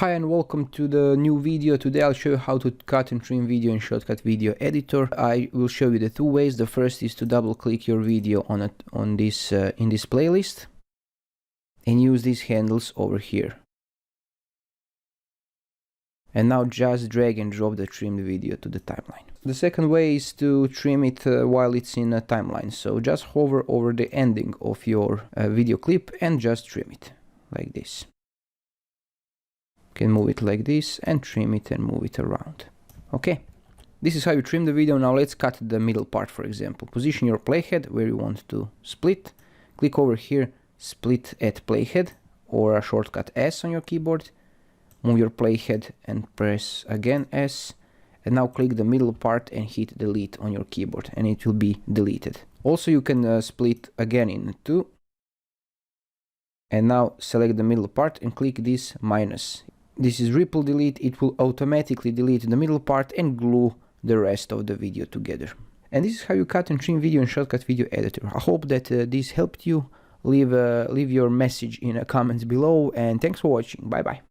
Hi and welcome to the new video. Today I'll show you how to cut and trim video in Shotcut Video Editor. I will show you the two ways. The first is to double click your video in this playlist and use these handles over here. And now just drag and drop the trimmed video to the timeline. The second way is to trim it while it's in a timeline. So just hover over the ending of your video clip and just trim it like this. You can move it like this and trim it and move it around. Okay, this is how you trim the video. Now let's cut the middle part, for example. Position your playhead where you want to split. Click over here, split at playhead, or a shortcut S on your keyboard. Move your playhead and press again S. And now click the middle part and hit delete on your keyboard and it will be deleted. Also you can split again in two. And now select the middle part and click this minus. This is ripple delete. It will automatically delete the middle part and glue the rest of the video together. And this is how you cut and trim video in Shotcut Video Editor. I hope that this helped you. Leave your message in the comments below, and thanks for watching. Bye bye.